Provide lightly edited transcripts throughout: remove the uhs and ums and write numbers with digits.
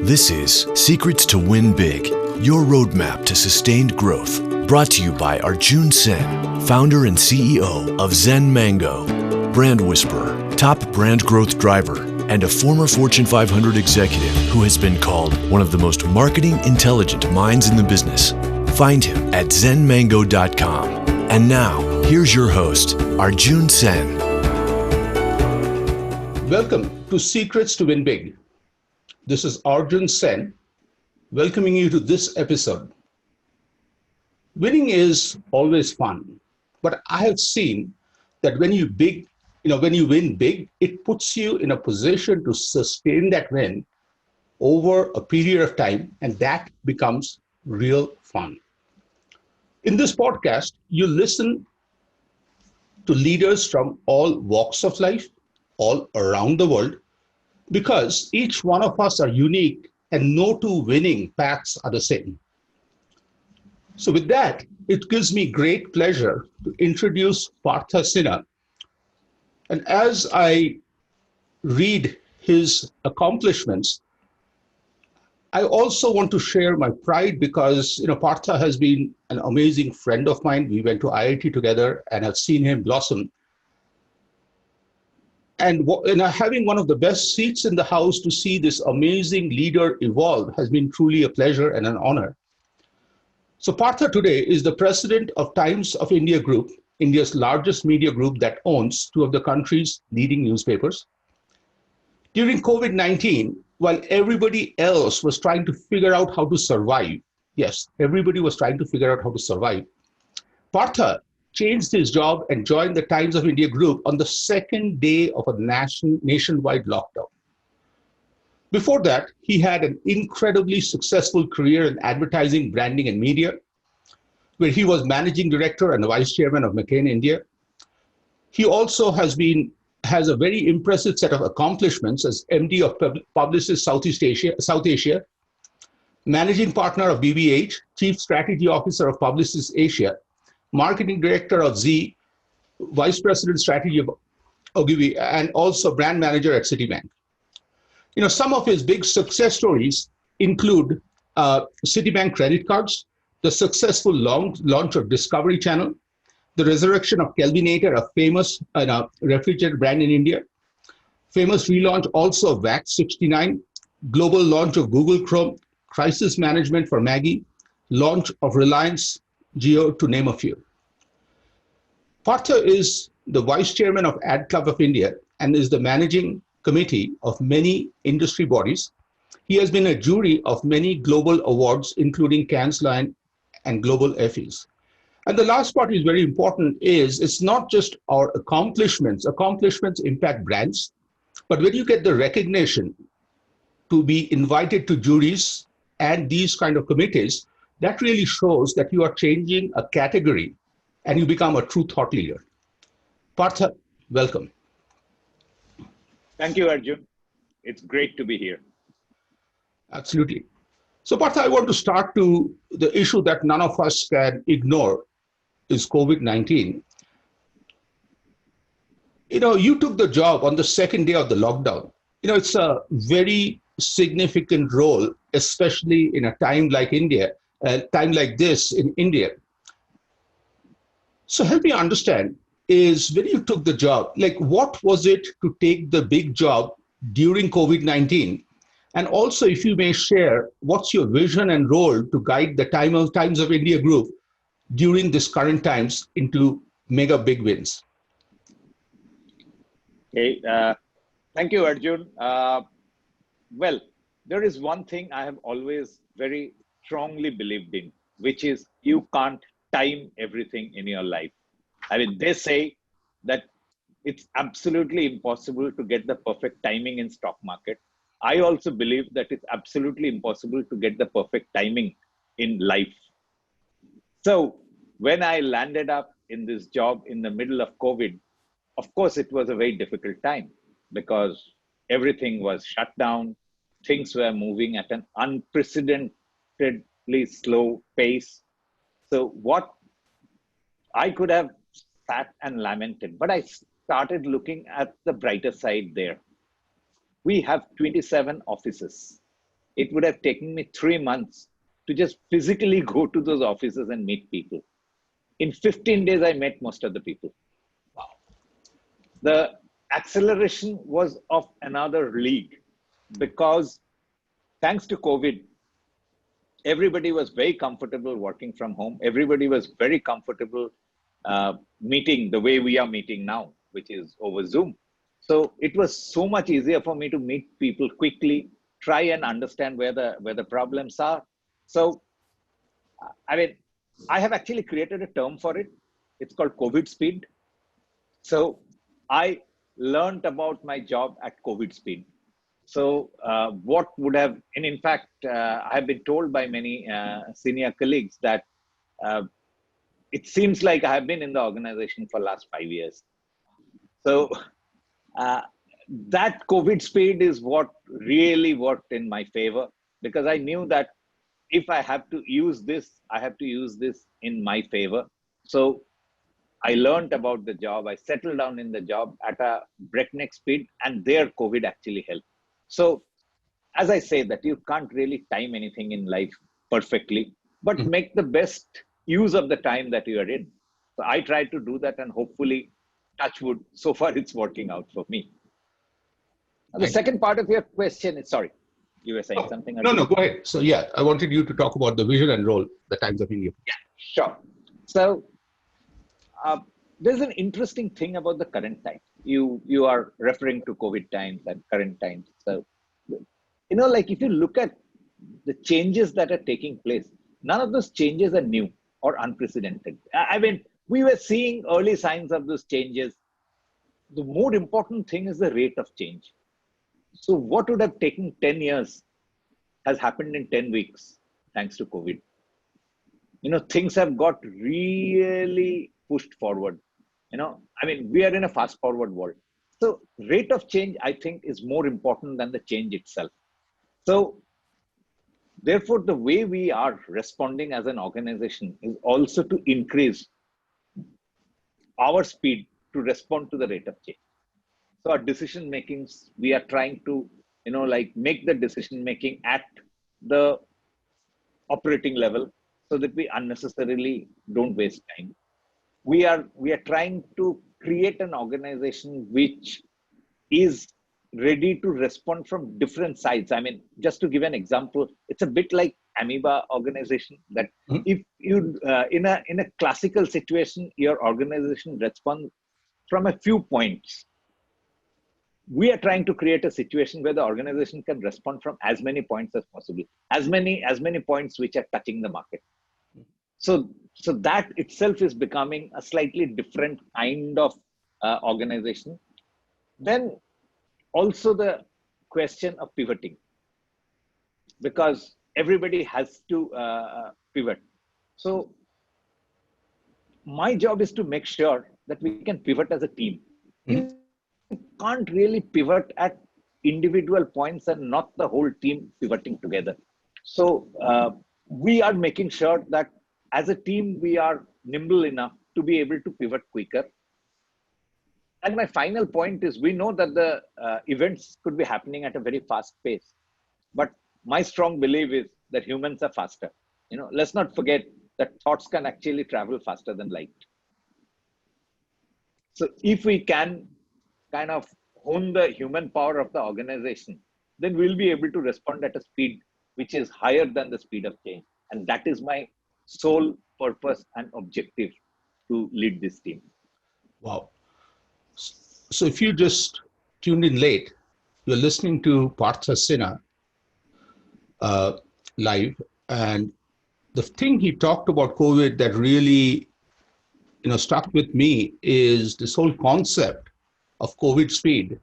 This is Secrets to Win Big, your roadmap to sustained growth. Brought to you by Arjun Sen, founder and CEO of Zen Mango, brand whisperer, top brand growth driver, and a former Fortune 500 executive who has been called one of the most marketing intelligent minds in the business. Find him at zenmango.com. And now, here's your host, Arjun Sen. Welcome to Secrets to Win Big. This is Arjun Sen, welcoming you to this episode. Winning is always fun, but I have seen that when you win big, it puts you in a position to sustain that win over a period of time, and that becomes real fun. In this podcast, you listen to leaders from all walks of life, all around the world, because each one of us are unique and no two winning paths are the same. So with that, it gives me great pleasure to introduce Partha Sinha. And as I read his accomplishments, I also want to share my pride because Partha has been an amazing friend of mine. We went to IIT together and have seen him blossom. And having one of the best seats in the house to see this amazing leader evolve has been truly a pleasure and an honor. So Partha today is the president of Times of India Group, India's largest media group that owns two of the country's leading newspapers. During COVID-19, while everybody else was trying to figure out how to survive, yes, everybody was trying to figure out how to survive, Partha changed his job and joined the Times of India Group on the second day of a nationwide lockdown. Before that, he had an incredibly successful career in advertising, branding, and media, where he was managing director and vice chairman of McCain India. He also has a very impressive set of accomplishments as MD of Publicis South Asia, managing partner of BBH, chief strategy officer of Publicis Asia, marketing director of Z, vice president strategy of Ogilvy, and also brand manager at Citibank. Some of his big success stories include Citibank credit cards, the successful launch of Discovery Channel, the resurrection of Kelvinator, a famous refrigerator brand in India, famous relaunch also of Wax 69, global launch of Google Chrome, crisis management for Maggie, launch of Reliance Jio, to name a few. Partha is the vice chairman of Ad Club of India and is the managing committee of many industry bodies. He has been a jury of many global awards, including Cannes Lion and Global Effies. And the last part is very important is it's not just our accomplishments. Accomplishments impact brands, but when you get the recognition to be invited to juries and these kind of committees, that really shows that you are changing a category and you become a true thought leader. Partha, welcome. Thank you, Arjun. It's great to be here. Absolutely. So Partha, I want to start to the issue that none of us can ignore is COVID-19. You took the job on the second day of the lockdown. It's a very significant role, especially in a time like time like this in India. So help me understand, is when you took the job, what was it to take the big job during COVID-19? And also, if you may share, what's your vision and role to guide the Times of India Group during this current times into mega big wins? Okay, thank you, Arjun. Well, there is one thing I have always very strongly believed in, which is you can't time everything in your life. I mean, they say that it's absolutely impossible to get the perfect timing in stock market. I also believe that it's absolutely impossible to get the perfect timing in life. So when I landed up in this job in the middle of COVID, of course, it was a very difficult time because everything was shut down. Things were moving at an unprecedentedly slow pace. So what I could have sat and lamented, but I started looking at the brighter side there. We have 27 offices. it would have taken me 3 months to just physically go to those offices and meet people. In 15 days, I met most of the people. Wow. The acceleration was of another league because thanks to COVID, everybody was very comfortable working from home. Everybody was very comfortable meeting the way we are meeting now, which is over Zoom. So it was so much easier for me to meet people quickly, try and understand where the problems are. So, I mean, I have actually created a term for it. It's called COVID speed. So I learned about my job at COVID speed. So what would have, and in fact, I have been told by many senior colleagues that it seems like I have been in the organization for the last 5 years. So that COVID speed is what really worked in my favor, because I knew that if I have to use this, I have to use this in my favor. So I learned about the job. I settled down in the job at a breakneck speed, and there COVID actually helped. So as I say that you can't really time anything in life perfectly, but make the best use of the time that you are in. So I try to do that, and hopefully, touch wood, so far it's working out for me. The second part of your question is, sorry, you were saying something? No, go ahead. So yeah, I wanted you to talk about the vision and role, the Times of India. Yeah, sure. So there's an interesting thing about the current time. You are referring to COVID times and current times. So, like if you look at the changes that are taking place, none of those changes are new or unprecedented. I mean, we were seeing early signs of those changes. The more important thing is the rate of change. So what would have taken 10 years has happened in 10 weeks, thanks to COVID. Things have got really pushed forward. I mean, we are in a fast forward world. So rate of change, I think, is more important than the change itself. So therefore, the way we are responding as an organization is also to increase our speed to respond to the rate of change. So our decision makings, we are trying to, make the decision making at the operating level so that we unnecessarily don't waste time. We are trying to create an organization which is ready to respond from different sides. I mean, just to give an example, it's a bit like amoeba organization that if you, in a classical situation, your organization responds from a few points. We are trying to create a situation where the organization can respond from as many points as possible, as many points which are touching the market. So that itself is becoming a slightly different kind of organization. Then also the question of pivoting, because everybody has to pivot. So my job is to make sure that we can pivot as a team. You can't really pivot at individual points and not the whole team pivoting together. So we are making sure that as a team, we are nimble enough to be able to pivot quicker. And my final point is, we know that the events could be happening at a very fast pace. But my strong belief is that humans are faster. Let's not forget that thoughts can actually travel faster than light. So if we can kind of hone the human power of the organization, then we'll be able to respond at a speed which is higher than the speed of change. And that is my sole purpose and objective to lead this team. Wow. So if you just tuned in late, you're listening to Partha Sinha live. And the thing he talked about COVID that really stuck with me is this whole concept of COVID speed.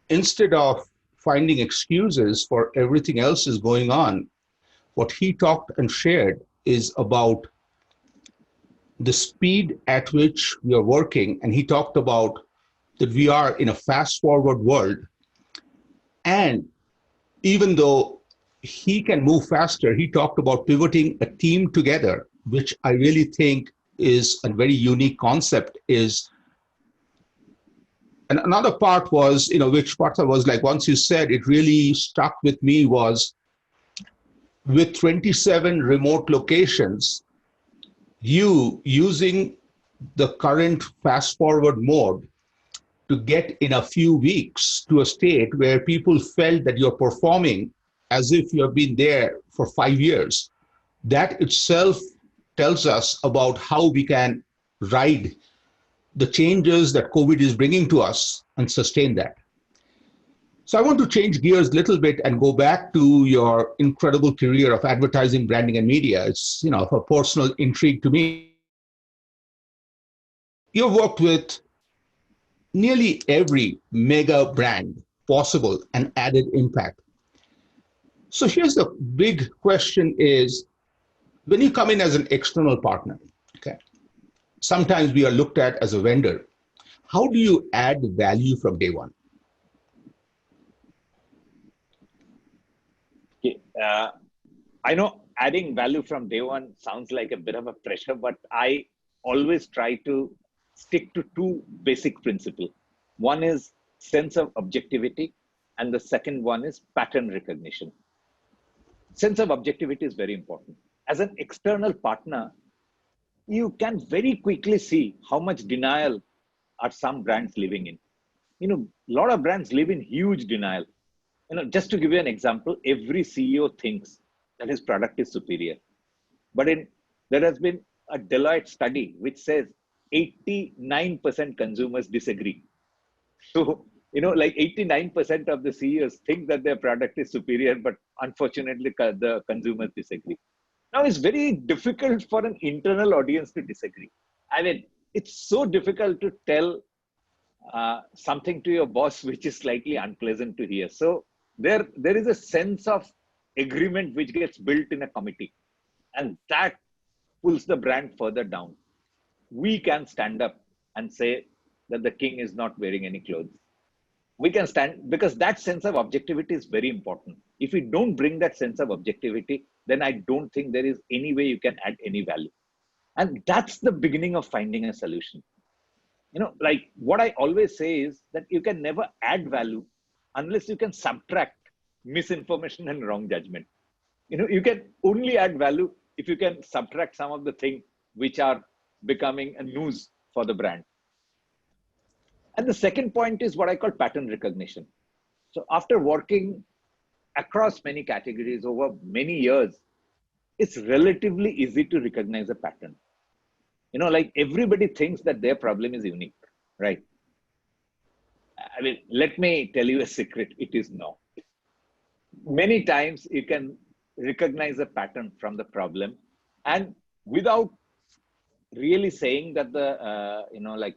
Instead of finding excuses for everything else is going on, what he talked and shared is about the speed at which we are working. And he talked about that we are in a fast forward world. And even though he can move faster, he talked about pivoting a team together, which I really think is a very unique concept, is And another part was, which Partha was like, once you said, it really stuck with me was with 27 remote locations, you using the current fast forward mode to get in a few weeks to a state where people felt that you're performing as if you have been there for 5 years. That itself tells us about how we can ride the changes that COVID is bringing to us and sustain that. So I want to change gears a little bit and go back to your incredible career of advertising, branding, and media. It's, of a personal intrigue to me. You've worked with nearly every mega brand possible and added impact. So here's the big question is, when you come in as an external partner, okay, sometimes we are looked at as a vendor. How do you add value from day one? Okay. I know adding value from day one sounds like a bit of a pressure, but I always try to stick to two basic principles. One is sense of objectivity, and the second one is pattern recognition. Sense of objectivity is very important. As an external partner, you can very quickly see how much denial are some brands living in. A lot of brands live in huge denial. Just to give you an example, every CEO thinks that his product is superior. But there has been a Deloitte study which says 89% consumers disagree. So, like 89% of the CEOs think that their product is superior, but unfortunately the consumers disagree. Now, it's very difficult for an internal audience to disagree. I mean, it's so difficult to tell something to your boss which is slightly unpleasant to hear. So there is a sense of agreement which gets built in a committee, and that pulls the brand further down. We can stand up and say that the king is not wearing any clothes. We can stand, because that sense of objectivity is very important. If we don't bring that sense of objectivity, then I don't think there is any way you can add any value. And that's the beginning of finding a solution. Like what I always say is that you can never add value unless you can subtract misinformation and wrong judgment. You can only add value if you can subtract some of the things which are becoming a news for the brand. And the second point is what I call pattern recognition. So after working across many categories over many years, it's relatively easy to recognize a pattern. Like everybody thinks that their problem is unique, right? I mean, let me tell you a secret. It is not. Many times you can recognize a pattern from the problem, and without really saying that the,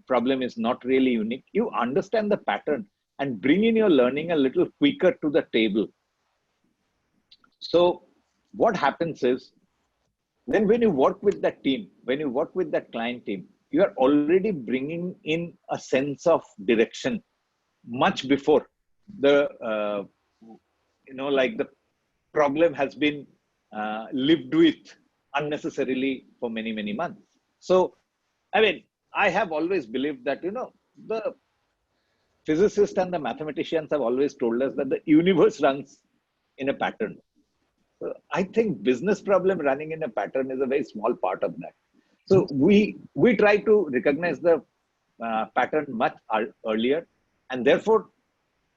problem is not really unique, you understand the pattern and bring in your learning a little quicker to the table. So what happens is, then when you work with that team, when you work with that client team, you are already bringing in a sense of direction much before the, the problem has been lived with unnecessarily for many, many months. So, I mean, I have always believed that, the physicists and the mathematicians have always told us that the universe runs in a pattern. I think business problem running in a pattern is a very small part of that. So we try to recognize the pattern much earlier, and therefore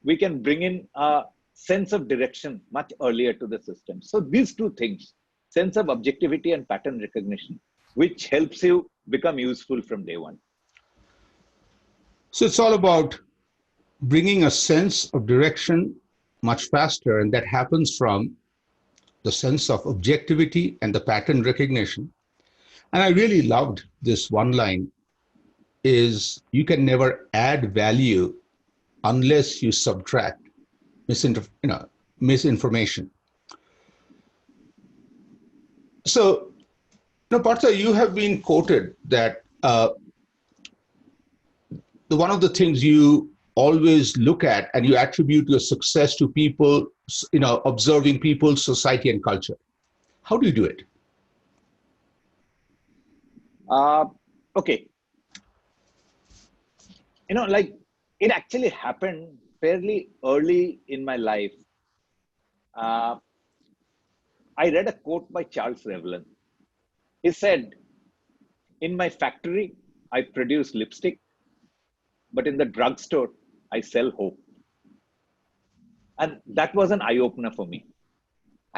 we can bring in a sense of direction much earlier to the system. So these two things, sense of objectivity and pattern recognition, which helps you become useful from day one. So it's all about bringing a sense of direction much faster, and that happens from the sense of objectivity and the pattern recognition. And I really loved this one line is you can never add value unless you subtract misinformation. So, Partha, you have been quoted that one of the things you always look at and you attribute your success to people, observing people, society, and culture. How do you do it? Okay. it actually happened fairly early in my life. Uh, I read a quote by Charles Revlin. He said, "In my factory, I produce lipstick, but in the drugstore, I sell hope." And that was an eye opener for me.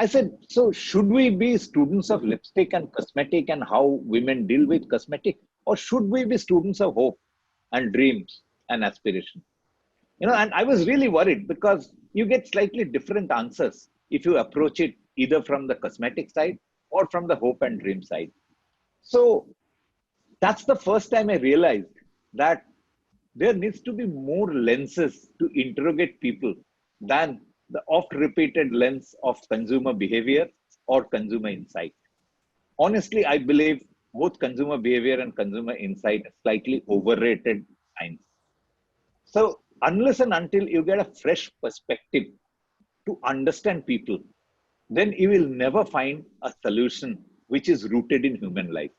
I said, so should we be students of lipstick and cosmetic and how women deal with cosmetic? Or should we be students of hope and dreams and aspiration? And I was really worried because you get slightly different answers if you approach it either from the cosmetic side or from the hope and dream side. So that's the first time I realized that there needs to be more lenses to interrogate people than the oft repeated lens of consumer behavior or consumer insight. Honestly, I believe both consumer behavior and consumer insight are slightly overrated science. So, unless and until you get a fresh perspective to understand people, then you will never find a solution which is rooted in human life.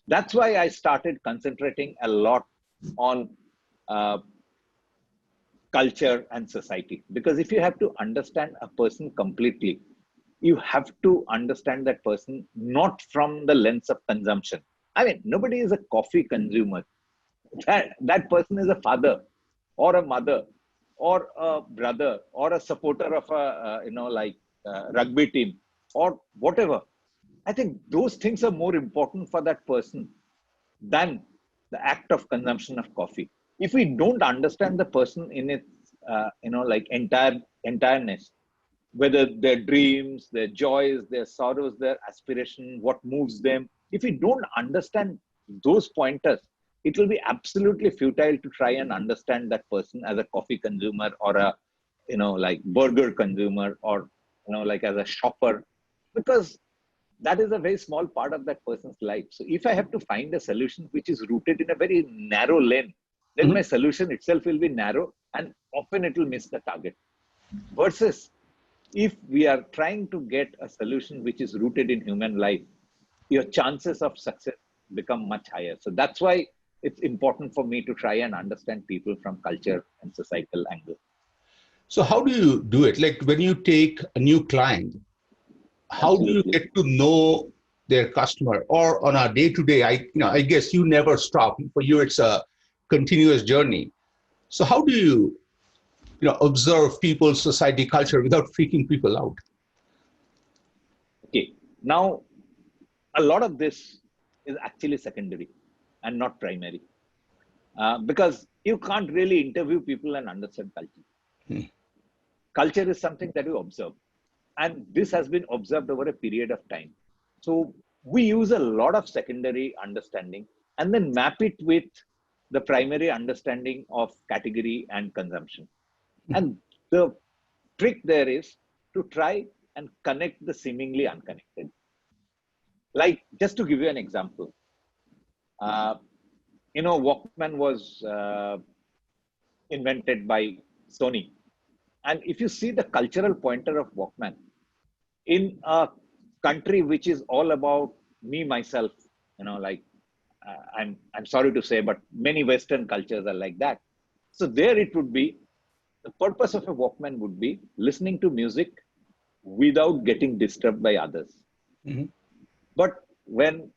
That's why I started concentrating a lot on uh, culture and society. Because if you have to understand a person completely, you have to understand that person not from the lens of consumption. I mean, nobody is a coffee consumer. That person is a father or a mother or a brother or a supporter of a rugby team or whatever. I think those things are more important for that person than the act of consumption of coffee. If we don't understand the person in its entireness, whether their dreams, their joys, their sorrows, their aspiration, what moves them, if we don't understand those pointers, it will be absolutely futile to try and understand that person as a coffee consumer or a burger consumer or as a shopper, because that is a very small part of that person's life. So if I have to find a solution which is rooted in a very narrow lane, then my solution itself will be narrow and often it will miss the target. Versus if we are trying to get a solution which is rooted in human life, your chances of success become much higher. So that's why it's important for me to try and understand people from culture and societal angle. So how do you do it? Like when you take a new client, how do you get to know their customer? Or on a day-to-day, I guess you never stop. For you, it's a continuous journey. So how do you observe people's society culture without freaking people out? Okay, now a lot of this is actually secondary and not primary, because you can't really interview people and understand culture. Culture is something that you observe, and this has been observed over a period of time. So we use a lot of secondary understanding and then map it with the primary understanding of category and consumption. And the trick there is to try and connect the seemingly unconnected. Like, just to give you an example, Walkman was invented by Sony. And if you see the cultural pointer of Walkman, in a country which is all about me, myself, I'm sorry to say, but many Western cultures are like that. So there it would be, the purpose of a Walkman would be listening to music without getting disturbed by others. But when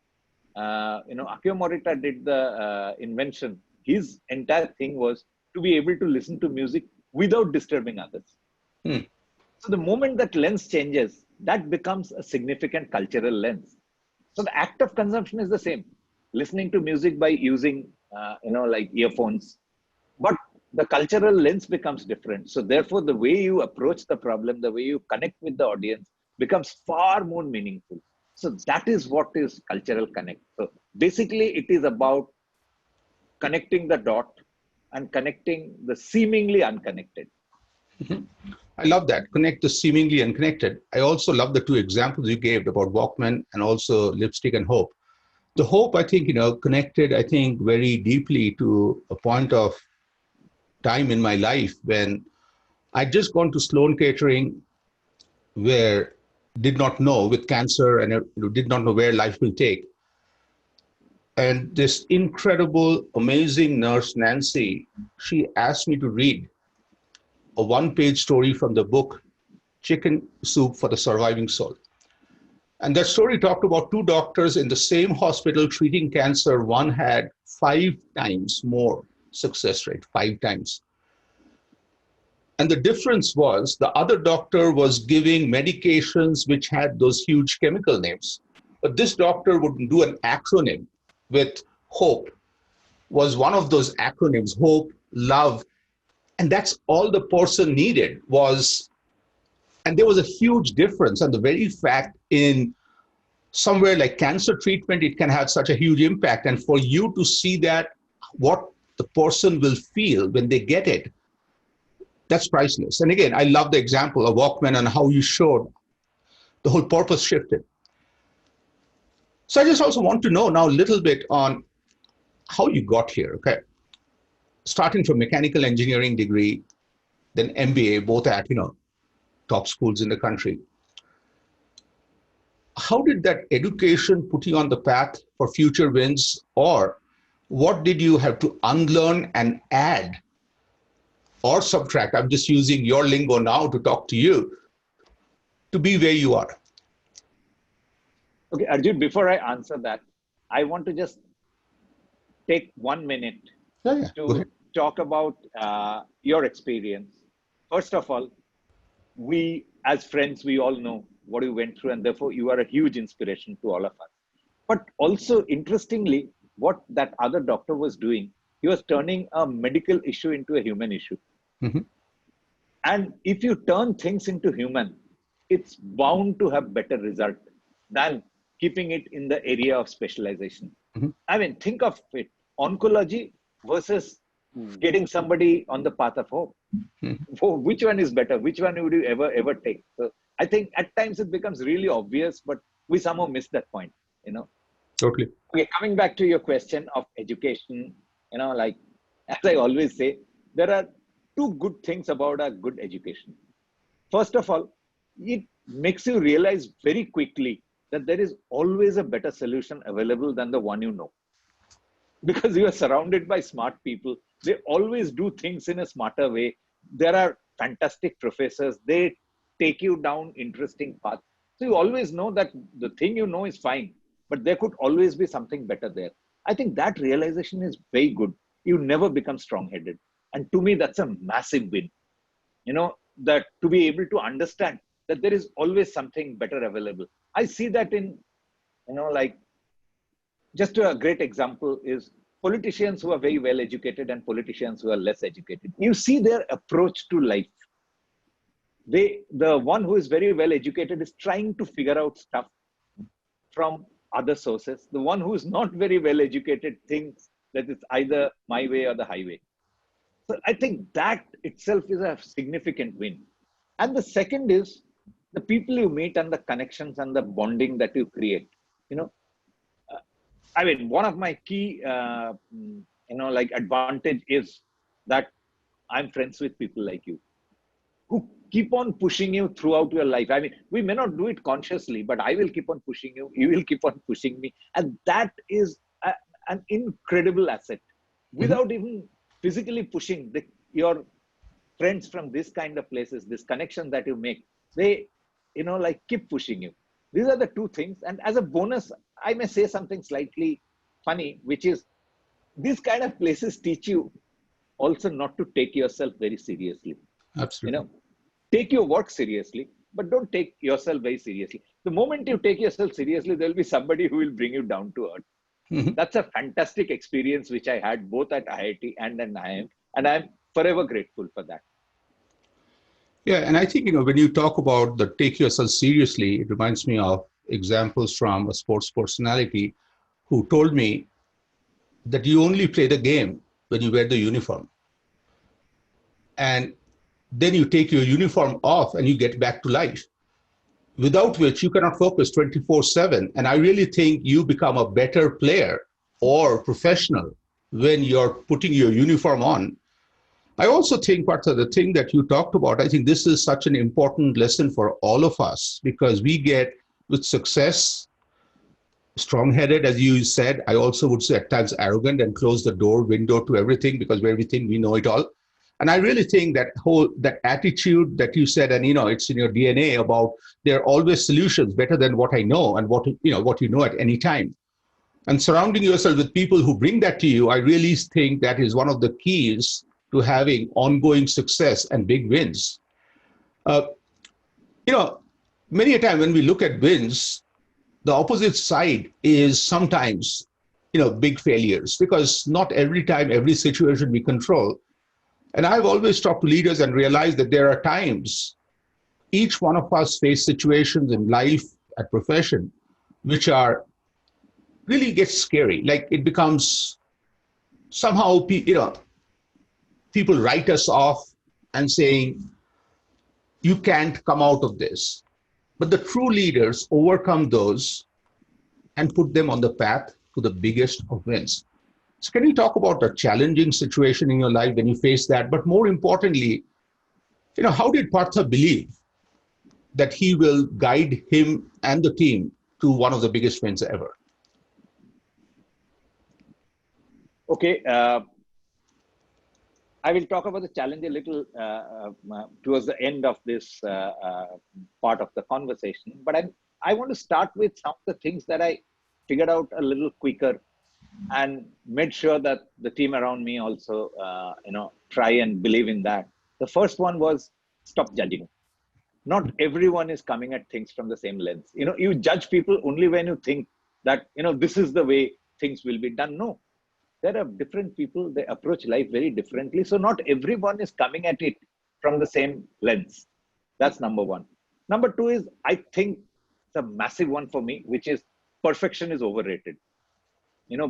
Akio Morita did the invention, his entire thing was to be able to listen to music without disturbing others. So the moment that lens changes, that becomes a significant cultural lens. So the act of consumption is the same, listening to music by using earphones, but the cultural lens becomes different. So therefore, the way you approach the problem, the way you connect with the audience becomes far more meaningful. So that is what is cultural connect. So basically, it is about connecting the dot and connecting the seemingly unconnected. I love that. Connect the seemingly unconnected. I also love the two examples you gave about Walkman and also lipstick and hope. The hope, I think, connected, I think, very deeply to a point of time in my life when I'd just gone to Sloan Catering, where did not know with cancer and did not know where life will take. And this incredible, amazing nurse, Nancy, she asked me to read a one-page story from the book, Chicken Soup for the Surviving Soul. And that story talked about two doctors in the same hospital treating cancer. One had 5 times more success rate, 5 times. And the difference was the other doctor was giving medications which had those huge chemical names. But this doctor would do an acronym with HOPE, was one of those acronyms, hope, love. And that's all the person needed was, and there was a huge difference. And the very fact in somewhere like cancer treatment, it can have such a huge impact. And for you to see that, what the person will feel when they get it, that's priceless. And again, I love the example of Walkman and how you showed the whole purpose shifted. So I just also want to know now a little bit on how you got here, okay? Starting from mechanical engineering degree, then MBA, both at, top schools in the country. How did that education put you on the path for future wins, or what did you have to unlearn and add or subtract? I'm just using your lingo now to talk to you to be where you are. Okay, Arjun, before I answer that, I want to just take 1 minute to talk about your experience. First of all, we as friends, we all know what you went through, and therefore you are a huge inspiration to all of us. But also, interestingly, what that other doctor was doing, he was turning a medical issue into a human issue. Mm-hmm. And if you turn things into human, it's bound to have better result than keeping it in the area of specialization. Mm-hmm. I mean, think of it, oncology versus getting somebody on the path of hope. Mm-hmm. Which one is better? Which one would you ever take? So I think at times it becomes really obvious, but we somehow miss that point, Totally. Okay, coming back to your question of education, like, as I always say, there are two good things about a good education. First of all, it makes you realize very quickly that there is always a better solution available than the one you know. Because you are surrounded by smart people. They always do things in a smarter way. There are fantastic professors. They take you down interesting paths. So you always know that the thing you know is fine, but there could always be something better there. I think that realization is very good. You never become strong-headed. And to me, that's a massive win. That to be able to understand that there is always something better available. I see that in, like, just a great example is politicians who are very well educated and politicians who are less educated. You see their approach to life. The one who is very well educated is trying to figure out stuff from other sources. The one who is not very well educated thinks that it's either my way or the highway. So I think that itself is a significant win. And the second is the people you meet and the connections and the bonding that you create. I mean, one of my key, advantage is that I'm friends with people like you who keep on pushing you throughout your life. I mean, we may not do it consciously, but I will keep on pushing you. You will keep on pushing me. And that is an incredible asset. Without even physically pushing your friends from this kind of places, this connection that you make, they, keep pushing you. These are the two things. And as a bonus, I may say something slightly funny, which is these kind of places teach you also not to take yourself very seriously. Absolutely. Take your work seriously, but don't take yourself very seriously. The moment you take yourself seriously, there'll be somebody who will bring you down to earth. Mm-hmm. That's a fantastic experience, which I had both at IIT and at IIM, and I'm forever grateful for that. Yeah, and I think, when you talk about the take yourself seriously, it reminds me of examples from a sports personality who told me that you only play the game when you wear the uniform. And then you take your uniform off and you get back to life, without which you cannot focus 24/7. And I really think you become a better player or professional when you're putting your uniform on. I also think, Partha, the thing that you talked about, I think this is such an important lesson for all of us, because we get with success, strong-headed, as you said. I also would say at times arrogant and close the window to everything because everything we know it all. And I really think that attitude that you said, and it's in your DNA about there are always solutions better than what I know and what you know at any time. And surrounding yourself with people who bring that to you, I really think that is one of the keys to having ongoing success and big wins. Uh, you know, Many a time when we look at wins, the opposite side is sometimes, big failures, because not every time, every situation we control. And I've always talked to leaders and realized that there are times each one of us face situations in life, at profession, which are really gets scary. Like it becomes somehow, people write us off and saying, you can't come out of this. But the true leaders overcome those and put them on the path to the biggest of wins. So can you talk about a challenging situation in your life when you face that? But more importantly, how did Partha believe that he will guide him and the team to one of the biggest wins ever? Okay. I will talk about the challenge a little towards the end of this part of the conversation. But I want to start with some of the things that I figured out a little quicker and made sure that the team around me also, try and believe in that. The first one was stop judging. Not everyone is coming at things from the same lens. You judge people only when you think that, this is the way things will be done. No, there are different people. They approach life very differently. So not everyone is coming at it from the same lens. That's number one. Number two is, I think it's a massive one for me, which is perfection is overrated.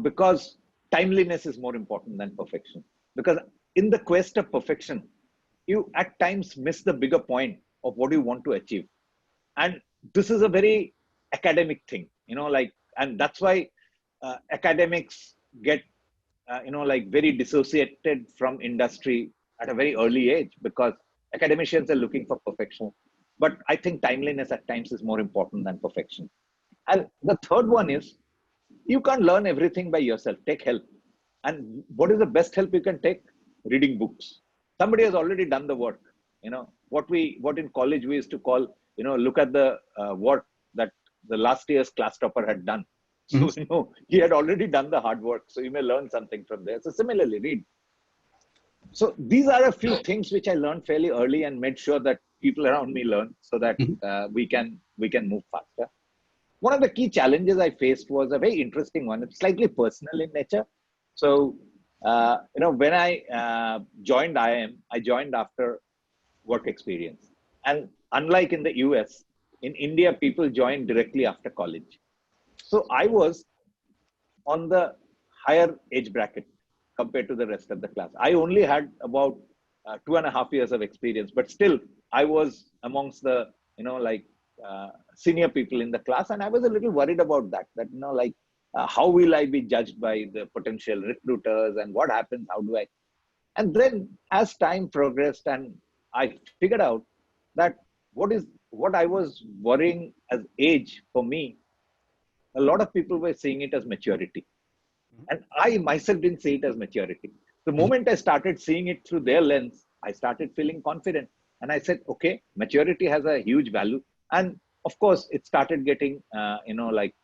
Because timeliness is more important than perfection. Because in the quest of perfection, you at times miss the bigger point of what you want to achieve. And this is a very academic thing, and that's why academics get, very dissociated from industry at a very early age, because academicians are looking for perfection. But I think timeliness at times is more important than perfection. And the third one is, you can't learn everything by yourself. Take help. And what is the best help you can take? Reading books. Somebody has already done the work. What in college we used to call, look at the work that the last year's class topper had done. So, he had already done the hard work. So you may learn something from there. So similarly, read. So these are a few things which I learned fairly early and made sure that people around me learn, so that we can move faster. One of the key challenges I faced was a very interesting one. It's slightly personal in nature. So, when I joined IIM, I joined after work experience. And unlike in the US, in India, people join directly after college. So I was on the higher age bracket compared to the rest of the class. I only had about 2.5 years of experience, but still I was amongst the, senior people in the class. And I was a little worried about that, how will I be judged by the potential recruiters, and what happens? How do I? And then as time progressed, and I figured out that what I was worrying as age for me, a lot of people were seeing it as maturity. And I myself didn't see it as maturity. The moment I started seeing it through their lens, I started feeling confident. And I said, okay, maturity has a huge value. And of course, it started getting,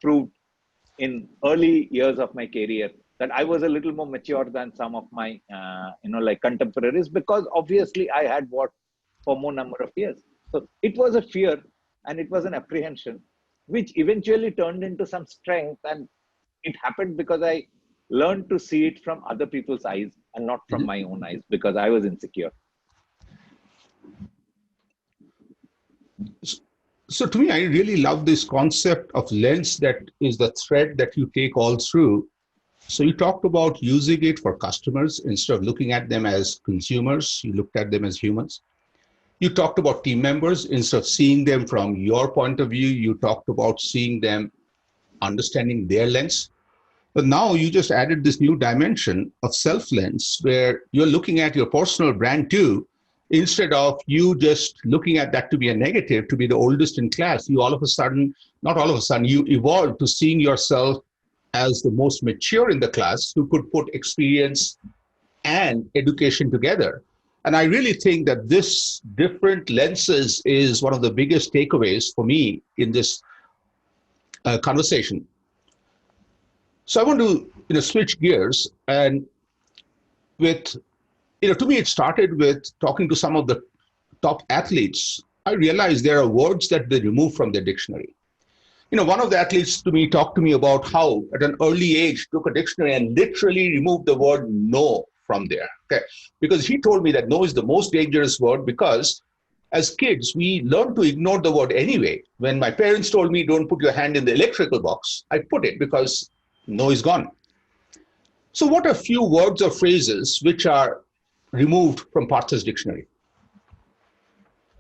proved in early years of my career that I was a little more mature than some of my, contemporaries, because obviously I had worked for more number of years. So it was a fear and it was an apprehension, which eventually turned into some strength. And it happened because I learned to see it from other people's eyes and not from my own eyes, because I was insecure. So to me, I really love this concept of lens that is the thread that you take all through. So you talked about using it for customers instead of looking at them as consumers. You looked at them as humans. You talked about team members. Instead of seeing them from your point of view, you talked about seeing them, understanding their lens. But now you just added this new dimension of self lens, where you're looking at your personal brand too, instead of you just looking at that to be a negative, to be the oldest in class, you all of a sudden, not all of a sudden, you evolve to seeing yourself as the most mature in the class who could put experience and education together. And I really think that this different lenses is one of the biggest takeaways for me in this conversation. So I want to switch gears, and with to me it started with talking to some of the top athletes. I realized there are words that they remove from their dictionary. One of the athletes to me talked to me about how at an early age took a dictionary and literally removed the word no from there. Okay. Because he told me that no is the most dangerous word, because as kids, we learn to ignore the word anyway. When my parents told me don't put your hand in the electrical box, I put it because no is gone. So what are few words or phrases which are removed from Partha's dictionary?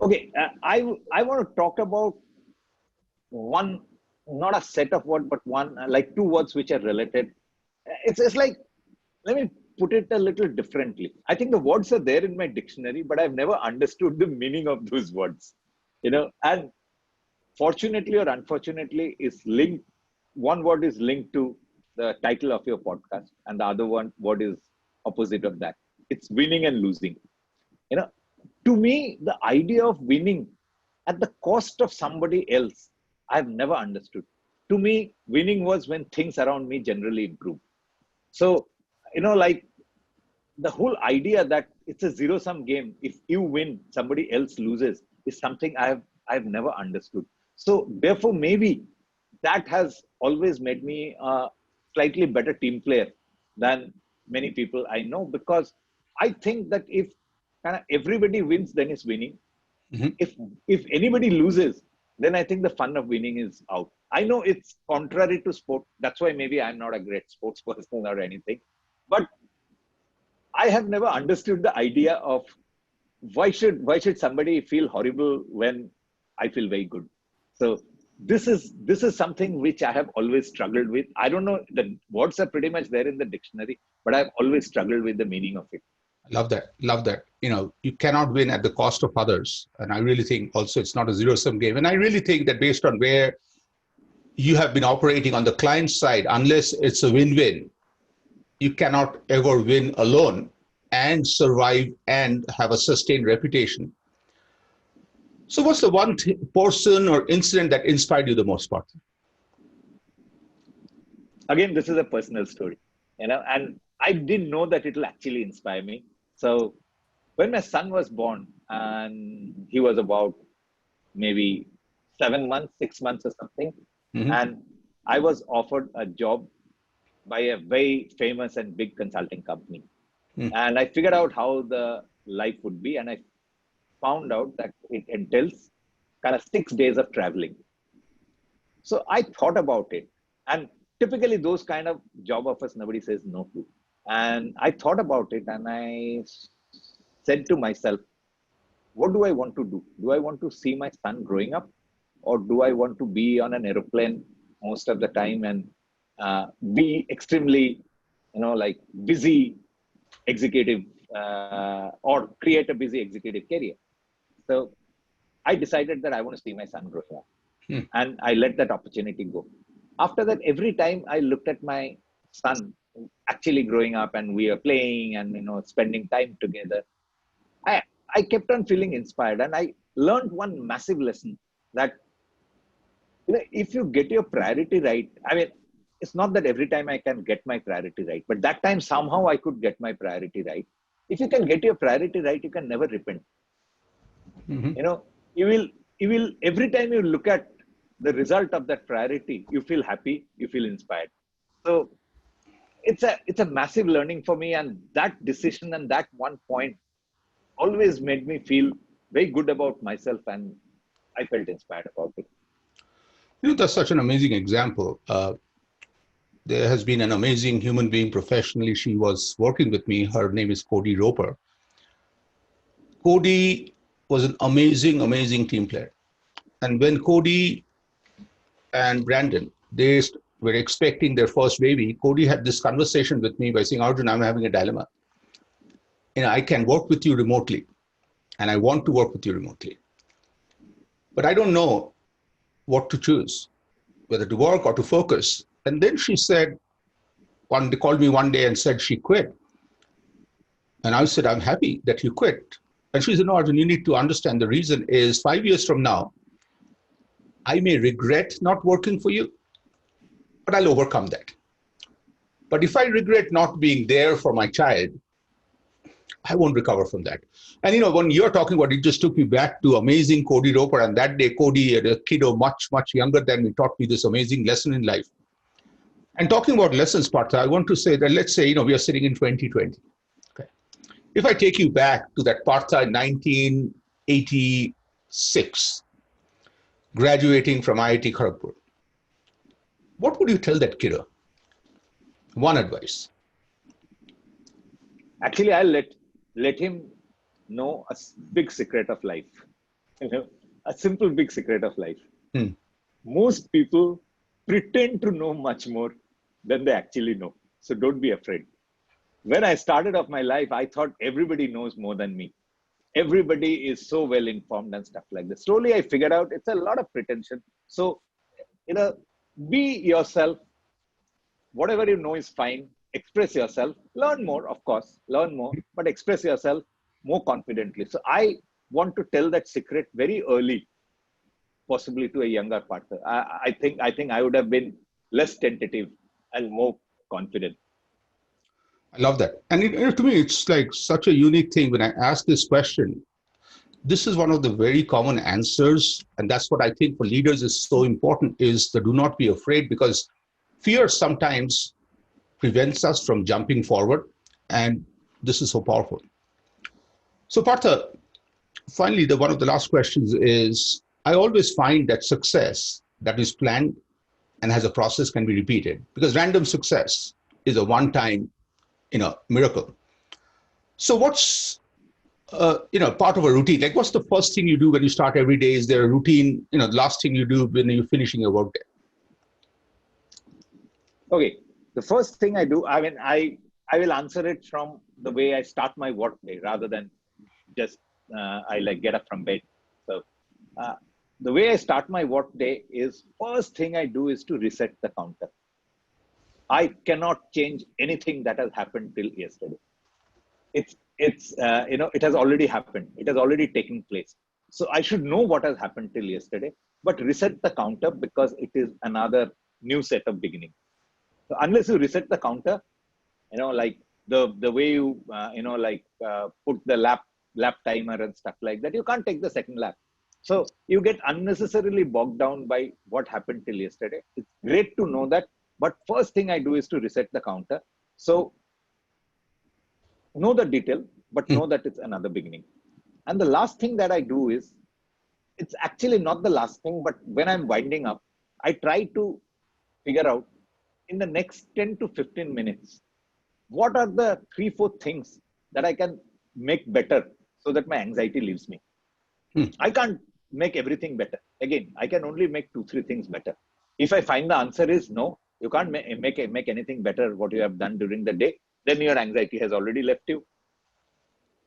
Okay, I want to talk about one, not a set of words, but one, like two words which are related. It's like, let me put it a little differently. I think the words are there in my dictionary, but I've never understood the meaning of those words, and fortunately or unfortunately is linked. One word is linked to the title of your podcast, and the other one word is opposite of that. It's winning and losing. You know, to me, the idea of winning at the cost of somebody else, I've never understood. To me, winning was when things around me generally improve. So, like the whole idea that it's a zero-sum game. If you win, somebody else loses is something I've never understood. So therefore, maybe that has always made me a slightly better team player than many people I know, because I think that if kind of everybody wins, then it's winning. Mhm. If anybody loses, then I think the fun of winning is out. I know it's contrary to sport. That's why maybe I'm not a great sports person or anything. But I have never understood the idea of why should somebody feel horrible when I feel very good. So this is something which I have always struggled with. I don't know, the words are pretty much there in the dictionary, but I've always struggled with the meaning of it. Love that. Love that. You cannot win at the cost of others. And I really think also it's not a zero-sum game. And I really think that based on where you have been operating on the client side, unless it's a win-win, you cannot ever win alone and survive and have a sustained reputation. So what's the one person or incident that inspired you the most, Partha? Again, this is a personal story, and I didn't know that it'll actually inspire me. So when my son was born and he was about maybe 7 months, 6 months or something, Mhm. and I was offered a job by a very famous and big consulting company. Mm. And I figured out how the life would be, and I found out that it entails kind of 6 days of traveling. So I thought about it, and typically those kind of job offers nobody says no to. And I thought about it, and I said to myself, what do I want to do? Do I want to see my son growing up, or do I want to be on an aeroplane most of the time and be extremely, like busy executive, or create a busy executive career? So I decided that I want to see my son growing up, Mm. and I let that opportunity go. After that, every time I looked at my son actually growing up and we are playing and spending time together, I I kept on feeling inspired, and I learned one massive lesson that if you get your priority right, I mean, it's not that every time I can get my priority right, but that time somehow I could get my priority right. If you can get your priority right, you can never repent. Mhm. You know, you will every time you look at the result of that priority, you feel happy, you feel inspired. So it's a massive learning for me, and that decision and that one point always made me feel very good about myself, and I felt inspired about it. That's such an amazing example. There has been an amazing human being professionally. She was working with me. Her name is Cody Roper. Cody was an amazing, amazing team player. And when Cody and Brandon, were expecting their first baby, Cody had this conversation with me by saying, Arjun, I'm having a dilemma. I can work with you remotely, and I want to work with you remotely. But I don't know what to choose, whether to work or to focus. And then she said, they called me one day and said she quit. And I said, I'm happy that you quit. And she said, no, Arjun, you need to understand the reason is 5 years from now, I may regret not working for you, but I'll overcome that. But if I regret not being there for my child, I won't recover from that. And when you're talking about it, just took me back to amazing Cody Roper. And that day, Cody, a kiddo much younger than me, taught me this amazing lesson in life. And talking about lessons, Partha, I want to say that let's say, we are sitting in 2020. Okay. If I take you back to that Partha in 1986, graduating from IIT Kharagpur, what would you tell that kiddo? One advice. Actually, I'll let him know a big secret of life. A simple big secret of life. Most people pretend to know much more than they actually know. So don't be afraid. When I started off my life, I thought everybody knows more than me. Everybody is so well informed and stuff like that. Slowly, I figured out it's a lot of pretension. So, be yourself. Whatever you know is fine. Express yourself. Learn more, of course. Learn more, but express yourself more confidently. So I want to tell that secret very early, possibly to a younger partner. I think I would have been less tentative and more confident. I love that. And to me, it's like such a unique thing when I ask this question. This is one of the very common answers. And that's what I think for leaders is so important is the do not be afraid, because fear sometimes prevents us from jumping forward. And this is so powerful. So Partha, finally, one of the last questions is, I always find that success that is planned and has a process can be repeated, because random success is a one-time, miracle. So what's, part of a routine? Like, what's the first thing you do when you start every day? Is there a routine, the last thing you do when you're finishing your workday? Okay. The first thing I do, I will answer it from the way I start my workday rather than just I get up from bed. So the way I start my workday is first thing I do is to reset the counter. I cannot change anything that has happened till yesterday. It has already happened. It has already taken place. So I should know what has happened till yesterday, but reset the counter because it is another new set of beginning. So unless you reset the counter, like the way you put the lap timer and stuff like that, you can't take the second lap. So you get unnecessarily bogged down by what happened till yesterday. It's great to know that, but first thing I do is to reset the counter. So know the detail, but know that it's another beginning. And the last thing that I do is, it's actually not the last thing, but when I'm winding up, I try to figure out in the next 10 to 15 minutes, what are the 3-4 things that I can make better so that my anxiety leaves me? I can't make everything better. Again, I can only make 2-3 things better. If I find the answer is no, you can't make anything better what you have done during the day, then your anxiety has already left you.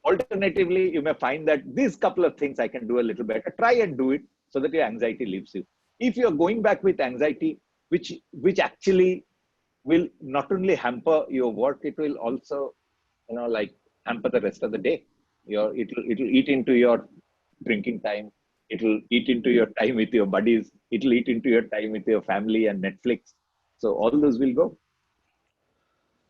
Alternatively, you may find that these couple of things I can do a little better. Try and do it so that your anxiety leaves you. If you're going back with anxiety, which actually will not only hamper your work, it will also, hamper the rest of the day. It'll eat into your drinking time. It'll eat into your time with your buddies. It'll eat into your time with your family and Netflix. So all those will go.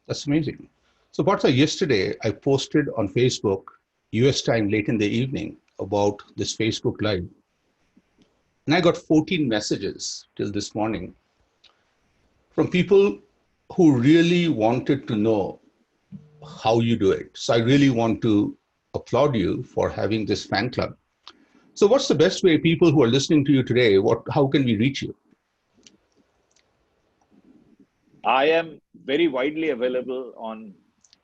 That's amazing. So Partha, yesterday I posted on Facebook, US time late in the evening, about this Facebook Live. And I got 14 messages till this morning from people who really wanted to know how you do it. So I really want to applaud you for having this fan club. So what's the best way people who are listening to you today, how can we reach you? I am very widely available on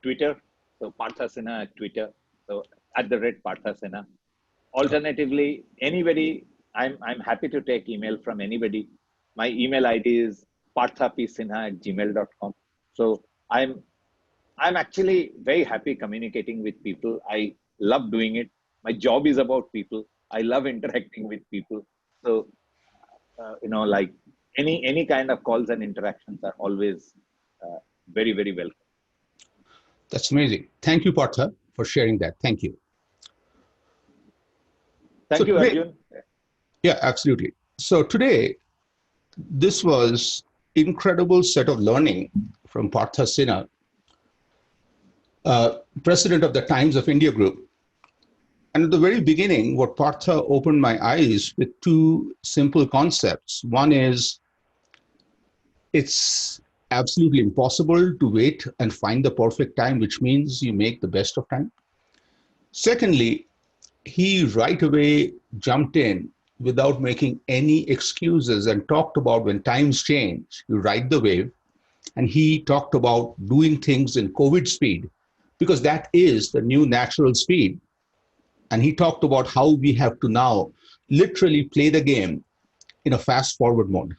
Twitter. So Partha Sinha at Twitter. So @Partha Sinha. Alternatively, anybody, I'm happy to take email from anybody. My email ID is parthasinha@gmail.com. So I'm actually very happy communicating with people. I love doing it. My job is about people. I love interacting with people. So, like any kind of calls and interactions are always very, very welcome. That's amazing. Thank you, Partha, for sharing that. Thank you. Thank you, today, Arjun. yeah, absolutely. So today, this was incredible set of learning from Partha Sinha, president of the Times of India Group. And at the very beginning, what Partha opened my eyes with two simple concepts. One is it's absolutely impossible to wait and find the perfect time, which means you make the best of time. Secondly, he right away jumped in without making any excuses and talked about when times change, you ride the wave. And he talked about doing things in COVID speed, because that is the new natural speed. And he talked about how we have to now literally play the game in a fast forward mode.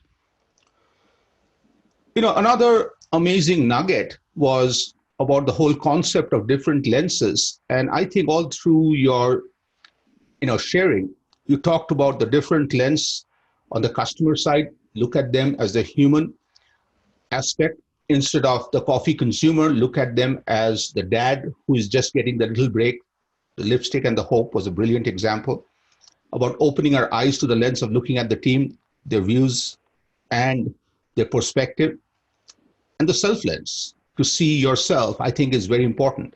Another amazing nugget was about the whole concept of different lenses. And I think all through your sharing, you talked about the different lens on the customer side, look at them as the human aspect. Instead of the coffee consumer, look at them as the dad who is just getting the little break. The lipstick and the hope was a brilliant example about opening our eyes to the lens of looking at the team, their views and their perspective. And the self lens, to see yourself, I think is very important.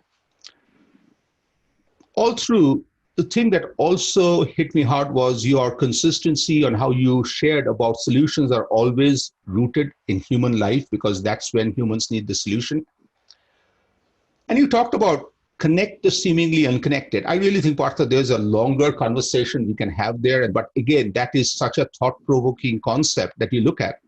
All through, the thing that also hit me hard was your consistency on how you shared about solutions are always rooted in human life, because that's when humans need the solution. And you talked about connect the seemingly unconnected. I really think, Partha, there's a longer conversation we can have there. But again, that is such a thought-provoking concept that you look at.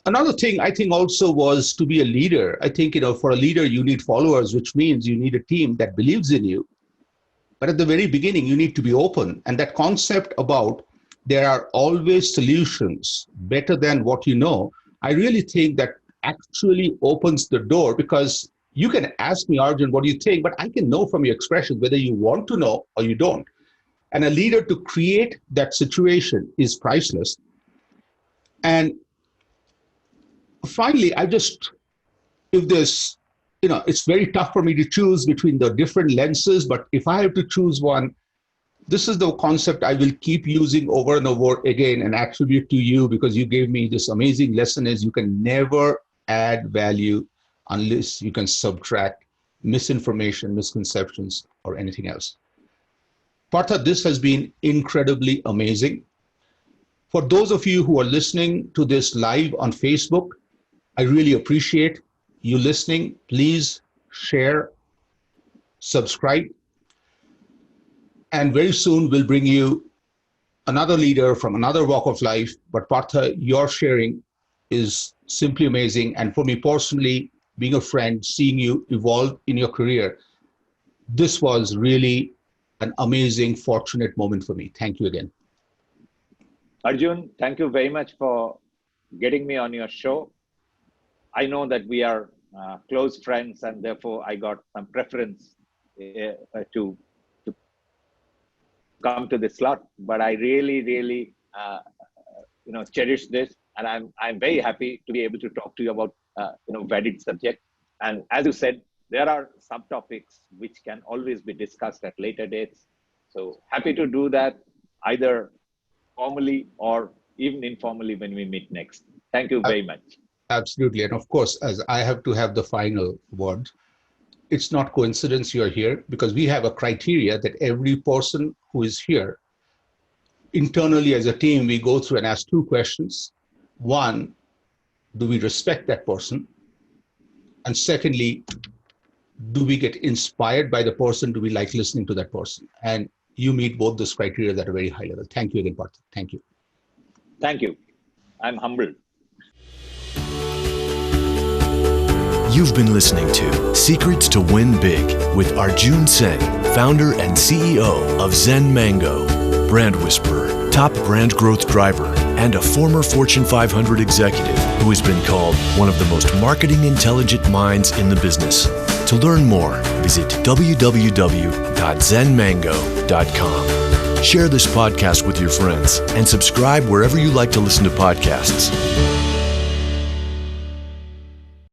Another thing I think also was to be a leader. I think, for a leader, you need followers, which means you need a team that believes in you. But at the very beginning, you need to be open. And that concept about there are always solutions better than what you know, I really think that actually opens the door, because you can ask me, Arjun, what do you think? But I can know from your expressions whether you want to know or you don't. And a leader to create that situation is priceless. And finally, if there's, it's very tough for me to choose between the different lenses, but if I have to choose one, this is the concept I will keep using over and over again and attribute to you, because you gave me this amazing lesson, is you can never add value unless you can subtract misinformation, misconceptions, or anything else. Partha, this has been incredibly amazing. For those of you who are listening to this live on Facebook, I really appreciate you listening. Please share, subscribe, and very soon we'll bring you another leader from another walk of life. But Partha, your sharing is simply amazing. And for me personally, being a friend, seeing you evolve in your career, this was really an amazing, fortunate moment for me. Thank you again. Arjun, thank you very much for getting me on your show. I know that we are close friends, and therefore I got some preference to come to this slot. But I really, really, cherish this, and I'm very happy to be able to talk to you about varied subject. And as you said, there are subtopics which can always be discussed at later dates. So happy to do that, either formally or even informally when we meet next. Thank you very much. Absolutely. And of course, as I have to have the final word, it's not coincidence you're here, because we have a criteria that every person who is here, internally as a team, we go through and ask two questions. One, do we respect that person? And secondly, do we get inspired by the person? Do we like listening to that person? And you meet both those criteria at a very high level. Thank you again, Partha. Thank you. Thank you. I'm humbled. You've been listening to Secrets to Win Big with Arjun Sen, founder and CEO of Zen Mango, brand whisperer, top brand growth driver, and a former Fortune 500 executive who has been called one of the most marketing intelligent minds in the business. To learn more, visit www.zenmango.com. Share this podcast with your friends and subscribe wherever you like to listen to podcasts.